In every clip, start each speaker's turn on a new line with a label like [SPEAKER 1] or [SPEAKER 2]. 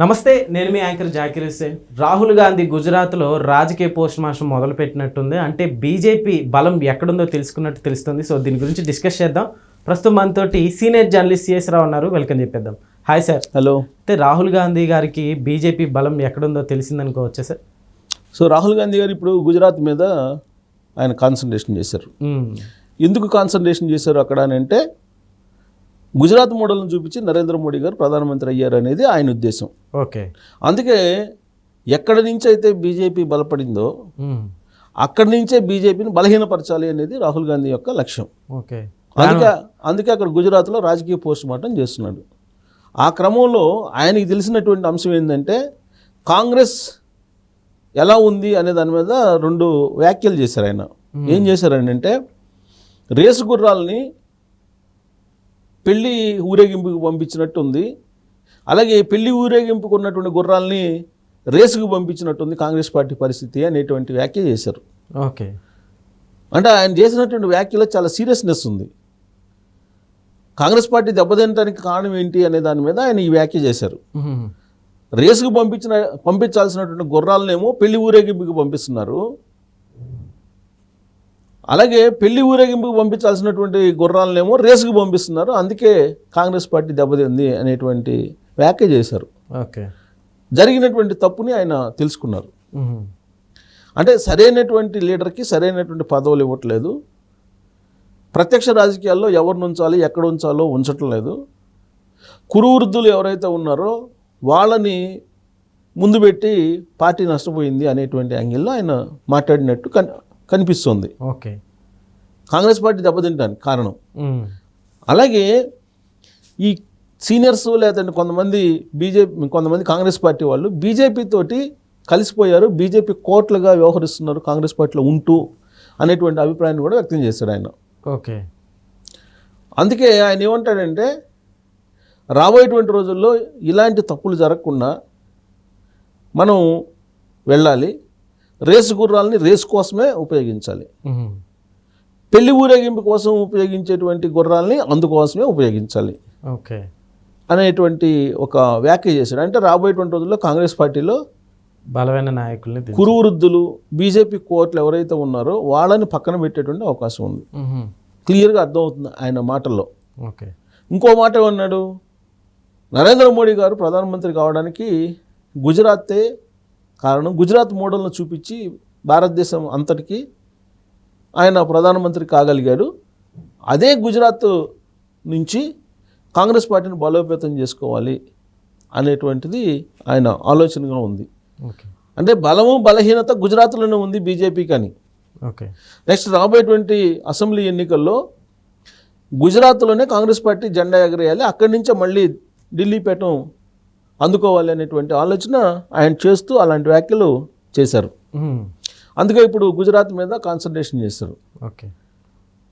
[SPEAKER 1] నమస్తే, నేను మీ యాంకర్ జాకిర్ హుస్సేన్. రాహుల్ గాంధీ గుజరాత్లో రాజకీయ పోస్ట్ మార్టం మొదలుపెట్టినట్టుంది. అంటే బీజేపీ బలం ఎక్కడుందో తెలుసుకున్నట్టు తెలుస్తుంది. సో దీని గురించి డిస్కస్ చేద్దాం. ప్రస్తుతం మనతోటి సీనియర్ జర్నలిస్ట్ సిఎస్ రావు ఉన్నారు. వెల్కమ్ చెప్పేద్దాం. Hi sir.
[SPEAKER 2] హలో.
[SPEAKER 1] అయితే రాహుల్ గాంధీ గారికి బీజేపీ బలం ఎక్కడుందో తెలిసిందనుకోవచ్చా సార్?
[SPEAKER 2] సో రాహుల్ గాంధీ గారు ఇప్పుడు గుజరాత్ మీద ఆయన కాన్సన్ట్రేషన్ చేశారు. ఎందుకు కాన్సన్ట్రేషన్ చేశారు అక్కడ అని అంటే, గుజరాత్ మోడల్ని చూపించి నరేంద్ర మోడీ గారు ప్రధానమంత్రి అయ్యారు అనేది ఆయన ఉద్దేశం.
[SPEAKER 1] ఓకే.
[SPEAKER 2] అందుకే ఎక్కడి నుంచి అయితే బీజేపీ బలపడిందో అక్కడి నుంచే బీజేపీని బలహీనపరచాలి అనేది రాహుల్ గాంధీ యొక్క లక్ష్యం.
[SPEAKER 1] ఓకే.
[SPEAKER 2] అందుకే అక్కడ గుజరాత్లో రాజకీయ పోస్ట్ మార్టం చేస్తున్నాడు. ఆ క్రమంలో ఆయనకి తెలిసినటువంటి అంశం ఏంటంటే, కాంగ్రెస్ ఎలా ఉంది అనే దాని మీద రెండు వ్యాఖ్యలు చేశారు ఆయన. ఏం చేశారనంటే, రేసు గుర్రాలని పెళ్లి ఊరేగింపుకి పంపించినట్టు ఉంది, అలాగే పెళ్లి ఊరేగింపుకు ఉన్నటువంటి గుర్రాలని రేసుకు పంపించినట్టుంది కాంగ్రెస్ పార్టీ పరిస్థితి అనేటువంటి వ్యాఖ్య చేశారు.
[SPEAKER 1] ఓకే.
[SPEAKER 2] అంటే ఆయన చేసినటువంటి వ్యాఖ్యలో చాలా సీరియస్నెస్ ఉంది. కాంగ్రెస్ పార్టీ దెబ్బతినడానికి కారణం ఏంటి అనే దాని మీద ఆయన ఈ వ్యాఖ్య చేశారు. రేసుకు పంపించాల్సినటువంటి గుర్రాలనేమో పెళ్లి ఊరేగింపుకి పంపిస్తున్నారు, అలాగే పెళ్లి ఊరేగింపుకి పంపించాల్సినటువంటి గుర్రాలనేమో రేసుకు పంపిస్తున్నారు, అందుకే కాంగ్రెస్ పార్టీ దెబ్బతింది అనేటువంటి వ్యాఖ్య చేశారు.
[SPEAKER 1] ఓకే.
[SPEAKER 2] జరిగినటువంటి తప్పుని ఆయన తెలుసుకున్నారు. అంటే సరైనటువంటి లీడర్కి సరైనటువంటి పదవులు ఇవ్వట్లేదు, ప్రత్యక్ష రాజకీయాల్లో ఎవరిని ఉంచాలి ఎక్కడ ఉంచాలో ఉంచటం లేదు, కురువృద్ధులు ఎవరైతే ఉన్నారో వాళ్ళని ముందు పెట్టి పార్టీ నష్టపోయింది అనేటువంటి యాంగిల్లో ఆయన మాట్లాడినట్టు కనిపిస్తుంది.
[SPEAKER 1] ఓకే.
[SPEAKER 2] కాంగ్రెస్ పార్టీ దెబ్బతింటానికి కారణం. అలాగే ఈ సీనియర్స్ లేదంటే కొంతమంది కాంగ్రెస్ పార్టీ వాళ్ళు బీజేపీ తోటి కలిసిపోయారు, బీజేపీ కోట్లుగా వ్యవహరిస్తున్నారు కాంగ్రెస్ పార్టీలో ఉంటూ అనేటువంటి అభిప్రాయాన్ని కూడా వ్యక్తం చేశాడు ఆయన.
[SPEAKER 1] ఓకే.
[SPEAKER 2] అందుకే ఆయన ఏమంటాడంటే, రాబోయేటువంటి రోజుల్లో ఇలాంటి తప్పులు జరగకుండా మనం వెళ్ళాలి, రేసు గుర్రాలని రేసు కోసమే ఉపయోగించాలి, పెళ్లి ఊరేగింపు కోసం ఉపయోగించేటువంటి గుర్రాలని అందుకోసమే ఉపయోగించాలి
[SPEAKER 1] ఓకే
[SPEAKER 2] అనేటువంటి ఒక వ్యాఖ్య చేశాడు. అంటే రాబోయేటువంటి రోజుల్లో కాంగ్రెస్ పార్టీలో
[SPEAKER 1] బలమైన నాయకుల్ని,
[SPEAKER 2] కురువృద్ధులు, బీజేపీ కోట్లు ఎవరైతే ఉన్నారో వాళ్ళని పక్కన పెట్టేటువంటి అవకాశం ఉంది. క్లియర్గా అర్థమవుతుంది ఆయన మాటల్లో.
[SPEAKER 1] ఓకే.
[SPEAKER 2] ఇంకో మాట ఏమన్నాడు, నరేంద్ర మోడీ గారు ప్రధానమంత్రి కావడానికి గుజరాతే కారణం, గుజరాత్ మోడల్ను చూపించి భారతదేశం అంతటికి ఆయన ప్రధానమంత్రి కాగలిగాడు, అదే గుజరాత్ నుంచి కాంగ్రెస్ పార్టీని బలోపేతం చేసుకోవాలి అనేటువంటిది ఆయన ఆలోచనగా ఉంది.
[SPEAKER 1] ఓకే.
[SPEAKER 2] అంటే బలము బలహీనత గుజరాత్లోనే ఉంది బీజేపీ కానీ.
[SPEAKER 1] ఓకే.
[SPEAKER 2] నెక్స్ట్ రాబోయేటువంటి అసెంబ్లీ ఎన్నికల్లో గుజరాత్లోనే కాంగ్రెస్ పార్టీ జెండా ఎగరేయాలి, అక్కడి నుంచే మళ్ళీ ఢిల్లీ పీఠం అందుకోవాలి అనేటువంటి ఆలోచన ఆయన చేస్తూ అలాంటి వ్యాఖ్యలు చేశారు. అందుకే ఇప్పుడు గుజరాత్ మీద కాన్సన్ట్రేషన్ చేశారు.
[SPEAKER 1] ఓకే.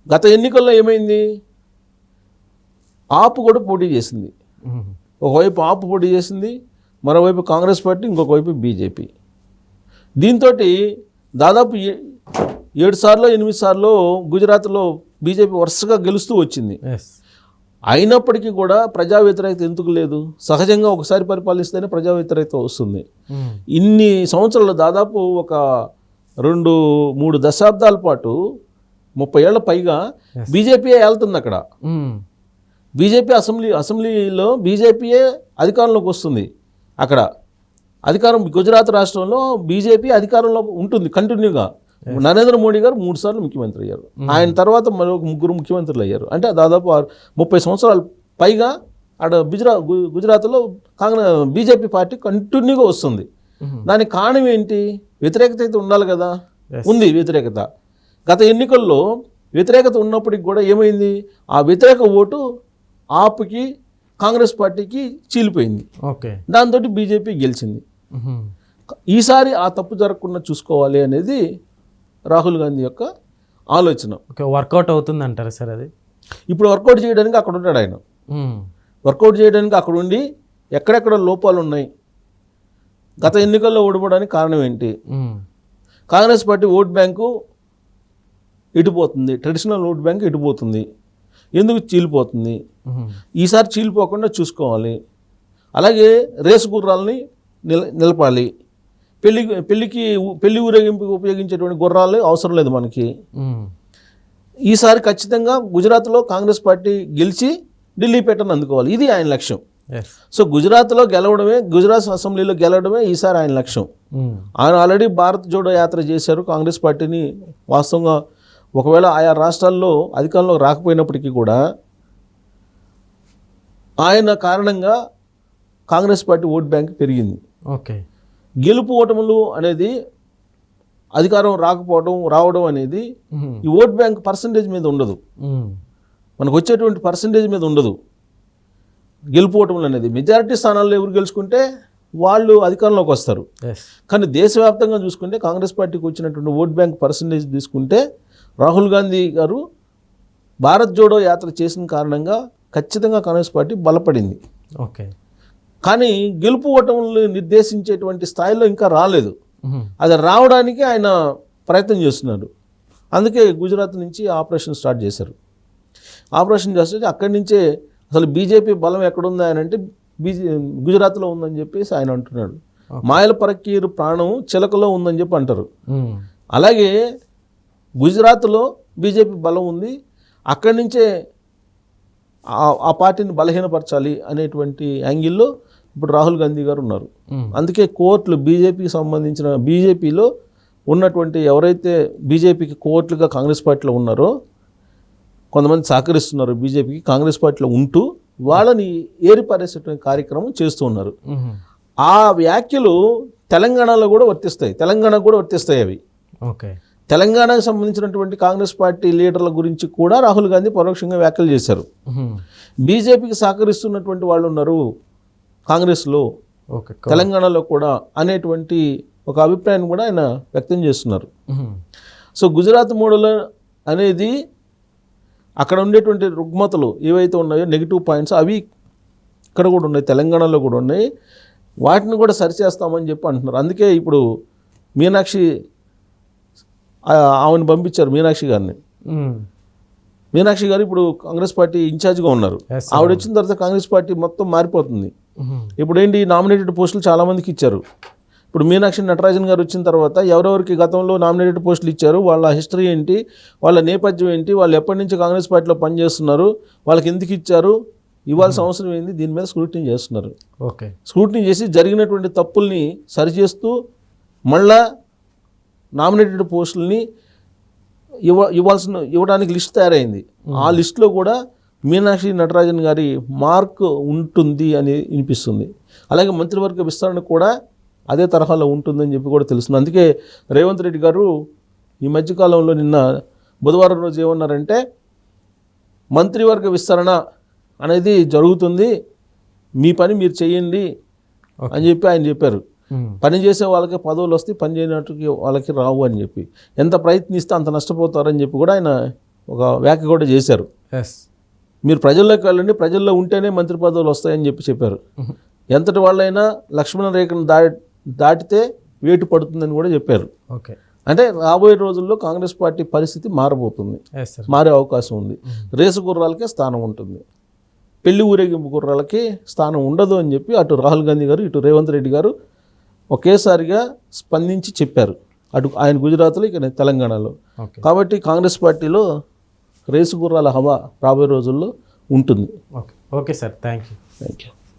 [SPEAKER 2] గత ఎన్నికల్లో ఏమైంది, ఆప్ కూడా పోటీ చేసింది. ఒకవైపు ఆప్ పోటీ చేసింది, మరోవైపు కాంగ్రెస్ పార్టీ, ఇంకొక వైపు బీజేపీ. దీంతో దాదాపు 7 సార్లు 8 సార్లు గుజరాత్లో బీజేపీ వరుసగా గెలుస్తూ వచ్చింది. అయినప్పటికీ కూడా ప్రజా వ్యతిరేకత ఎందుకు లేదు? సహజంగా ఒకసారి పరిపాలిస్తేనే ప్రజా వ్యతిరేకత వస్తుంది. ఇన్ని సంవత్సరాలు దాదాపు ఒక 2-3 దశాబ్దాల పాటు 30 ఏళ్ల పైగా బీజేపీయే వెళ్తుంది అక్కడ. బీజేపీ అసెంబ్లీలో బీజేపీయే అధికారంలోకి వస్తుంది. అక్కడ అధికారం, గుజరాత్ రాష్ట్రంలో బీజేపీ అధికారంలో ఉంటుంది కంటిన్యూగా. నరేంద్ర మోడీ గారు 3 సార్లు ముఖ్యమంత్రి అయ్యారు, ఆయన తర్వాత మరొక 3 ముఖ్యమంత్రులు అయ్యారు. అంటే దాదాపు 30 సంవత్సరాలు పైగా అక్కడ గుజరాత్లో బీజేపీ పార్టీ కంటిన్యూగా వస్తుంది. దానికి కారణం ఏంటి? వ్యతిరేకత అయితే ఉండాలి కదా, ఉంది వ్యతిరేకత. గత ఎన్నికల్లో వ్యతిరేకత ఉన్నప్పటికి కూడా ఏమైంది, ఆ వ్యతిరేక ఓటు ఆప్కి కాంగ్రెస్ పార్టీకి చీలిపోయింది.
[SPEAKER 1] ఓకే.
[SPEAKER 2] దాంతో బీజేపీ గెలిచింది. ఈసారి ఆ తప్పు జరగకుండా చూసుకోవాలి అనేది రాహుల్ గాంధీ యొక్క ఆలోచన.
[SPEAKER 1] ఓకే. వర్కౌట్ అవుతుంది అంటారు సార్ అది?
[SPEAKER 2] ఇప్పుడు వర్కౌట్ చేయడానికి అక్కడ ఉంటాడు ఆయన. వర్కౌట్ చేయడానికి అక్కడ ఉండి ఎక్కడెక్కడ లోపాలు ఉన్నాయి, గత ఎన్నికల్లో ఓడిపోవడానికి కారణం ఏంటి, కాంగ్రెస్ పార్టీ ఓట్ బ్యాంకు ఎటుపోతుంది, ట్రెడిషనల్ ఓట్ బ్యాంక్ ఎటుపోతుంది, ఎందుకు చీలిపోతుంది, ఈసారి చీలిపోకుండా చూసుకోవాలి. అలాగే రేసు గుర్రాలని నిలపాలి. పెళ్లి ఊరేగింపుకి ఉపయోగించేటువంటి గుర్రాలు అవసరం లేదు మనకి. ఈసారి ఖచ్చితంగా గుజరాత్లో కాంగ్రెస్ పార్టీ గెలిచి ఢిల్లీ పేటను అందుకోవాలి, ఇది ఆయన లక్ష్యం. సో గుజరాత్లో గెలవడమే, గుజరాత్ అసెంబ్లీలో గెలవడమే ఈసారి ఆయన లక్ష్యం. ఆయన ఆల్రెడీ భారత్ జోడో యాత్ర చేశారు. కాంగ్రెస్ పార్టీని వాస్తవంగా ఒకవేళ ఆయా రాష్ట్రాల్లో అధికారంలో రాకపోయినప్పటికీ కూడా ఆయన కారణంగా కాంగ్రెస్ పార్టీ ఓట్ బ్యాంక్ పెరిగింది.
[SPEAKER 1] ఓకే,
[SPEAKER 2] గెలుపు ఓటములు అనేది అధికారం రావడం అనేది ఈ ఓట్ బ్యాంక్ పర్సంటేజ్ మీద ఉండదు, మనకు వచ్చేటువంటి పర్సంటేజ్ మీద ఉండదు. గెలుపు ఓటములు అనేది మెజారిటీ స్థానాల్లో ఎవరు గెలుచుకుంటే వాళ్ళు అధికారంలోకి వస్తారు. కానీ దేశవ్యాప్తంగా చూసుకుంటే కాంగ్రెస్ పార్టీకి వచ్చినటువంటి ఓట్ బ్యాంక్ పర్సంటేజ్ తీసుకుంటే రాహుల్ గాంధీ గారు భారత్ జోడో యాత్ర చేసిన కారణంగా ఖచ్చితంగా కాంగ్రెస్ పార్టీ బలపడింది.
[SPEAKER 1] ఓకే,
[SPEAKER 2] కానీ గెలుపు ఓటములు నిర్దేశించేటువంటి స్థాయిలో ఇంకా రాలేదు. అది రావడానికి ఆయన ప్రయత్నం చేస్తున్నారు. అందుకే గుజరాత్ నుంచి ఆపరేషన్ స్టార్ట్ చేశారు. ఆపరేషన్ చేస్తే అక్కడి నుంచే అసలు బీజేపీ బలం ఎక్కడుంది ఆయన అంటే గుజరాత్లో ఉందని చెప్పేసి ఆయన అంటున్నాడు. మాయల పరకీరు ప్రాణం చిలకలో ఉందని చెప్పి అంటారు. అలాగే గుజరాత్లో బీజేపీ బలం ఉంది, అక్కడి నుంచే ఆ పార్టీని బలహీనపరచాలి అనేటువంటి యాంగిల్లో ఇప్పుడు రాహుల్ గాంధీ గారు ఉన్నారు. అందుకే కోర్టులు బీజేపీకి సంబంధించిన బీజేపీలో ఉన్నటువంటి ఎవరైతే బీజేపీకి కోర్టులుగా కాంగ్రెస్ పార్టీలో ఉన్నారో కొంతమంది సహకరిస్తున్నారు బీజేపీకి, కాంగ్రెస్ పార్టీలో ఉంటూ వాళ్ళని ఏరిపారేసేటువంటి కార్యక్రమం చేస్తూ ఉన్నారు. ఆ వ్యాఖ్యలు తెలంగాణలో కూడా వర్తిస్తాయి, తెలంగాణకు కూడా వర్తిస్తాయి అవి.
[SPEAKER 1] ఓకే,
[SPEAKER 2] తెలంగాణకు సంబంధించినటువంటి కాంగ్రెస్ పార్టీ లీడర్ల గురించి కూడా రాహుల్ గాంధీ పరోక్షంగా వ్యాఖ్యలు చేశారు. బీజేపీకి సహకరిస్తున్నటువంటి వాళ్ళు ఉన్నారు కాంగ్రెస్లో, తెలంగాణలో కూడా అనేటువంటి ఒక అభిప్రాయాన్ని కూడా ఆయన వ్యక్తం చేస్తున్నారు. సో గుజరాత్ మోడల్ అనేది అక్కడ ఉండేటువంటి రుగ్మతలు ఏవైతే ఉన్నాయో నెగిటివ్ పాయింట్స్ అవి ఇక్కడ కూడా ఉన్నాయి, తెలంగాణలో కూడా ఉన్నాయి. వాటిని కూడా సరిచేస్తామని చెప్పి అంటున్నారు. అందుకే ఇప్పుడు మీనాక్షి ఆమెను పంపించారు, మీనాక్షి గారిని. మీనాక్షి గారు ఇప్పుడు కాంగ్రెస్ పార్టీ ఇన్ఛార్జ్గా ఉన్నారు. ఆవిడ వచ్చిన తర్వాత కాంగ్రెస్ పార్టీ మొత్తం మారిపోతుంది. ఇప్పుడు ఏంటి, నామినేటెడ్ పోస్టులు చాలామందికి ఇచ్చారు. ఇప్పుడు మీనాక్షి నటరాజన్ గారు వచ్చిన తర్వాత ఎవరెవరికి గతంలో నామినేటెడ్ పోస్టులు ఇచ్చారు, వాళ్ళ హిస్టరీ ఏంటి, వాళ్ళ నేపథ్యం ఏంటి, వాళ్ళు ఎప్పటి నుంచి కాంగ్రెస్ పార్టీలో పనిచేస్తున్నారు, వాళ్ళకి ఎందుకు ఇచ్చారు, ఇవ్వాల్సిన అవసరం ఏంది, దీని మీద స్క్రూటినీ చేస్తున్నారు.
[SPEAKER 1] ఓకే,
[SPEAKER 2] స్క్రూటినీ చేసి జరిగినటువంటి తప్పుల్ని సరిచేస్తూ మళ్ళా నామినేటెడ్ పోస్టులని ఇవ్వడానికి లిస్ట్ తయారైంది. ఆ లిస్టులో కూడా మీనాక్షి నటరాజన్ గారి మార్క్ ఉంటుంది అని వినిపిస్తుంది. అలాగే మంత్రివర్గ విస్తరణ కూడా అదే తరహాలో ఉంటుందని చెప్పి కూడా తెలుస్తుంది. అందుకే రేవంత్ రెడ్డి గారు ఈ మధ్యకాలంలో నిన్న బుధవారం రోజు ఏమన్నారంటే మంత్రివర్గ విస్తరణ అనేది జరుగుతుంది, మీ పని మీరు చేయండి అని చెప్పి ఆయన చెప్పారు. పని చేసే వాళ్ళకి పదవులు వస్తే పని చేయనట్టుకి వాళ్ళకి రావు అని చెప్పి, ఎంత ప్రయత్నిస్తే అంత నష్టపోతారని చెప్పి కూడా ఆయన ఒక వ్యాఖ్య కూడా చేశారు. మీరు ప్రజల్లోకి వెళ్ళండి, ప్రజల్లో ఉంటేనే మంత్రి పదవులు వస్తాయని చెప్పి చెప్పారు. ఎంతటి వాళ్ళైనా లక్ష్మణ రేఖను దాటితే వేటు పడుతుందని కూడా చెప్పారు.
[SPEAKER 1] ఓకే,
[SPEAKER 2] అంటే రాబోయే రోజుల్లో కాంగ్రెస్ పార్టీ పరిస్థితి మారబోతుంది, మారే అవకాశం ఉంది. రేసు గుర్రాలకే స్థానం ఉంటుంది, పెళ్లి ఊరేగింపు గుర్రాలకి స్థానం ఉండదు అని చెప్పి అటు రాహుల్ గాంధీ గారు ఇటు రేవంత్ రెడ్డి గారు ఒకేసారిగా స్పందించి చెప్పారు. అటు ఆయన గుజరాత్లో, ఇక తెలంగాణలో. కాబట్టి కాంగ్రెస్ పార్టీలో రేసు గుర్రాల హవా రాబోయే రోజుల్లో ఉంటుంది.
[SPEAKER 1] Okay sir, thank you.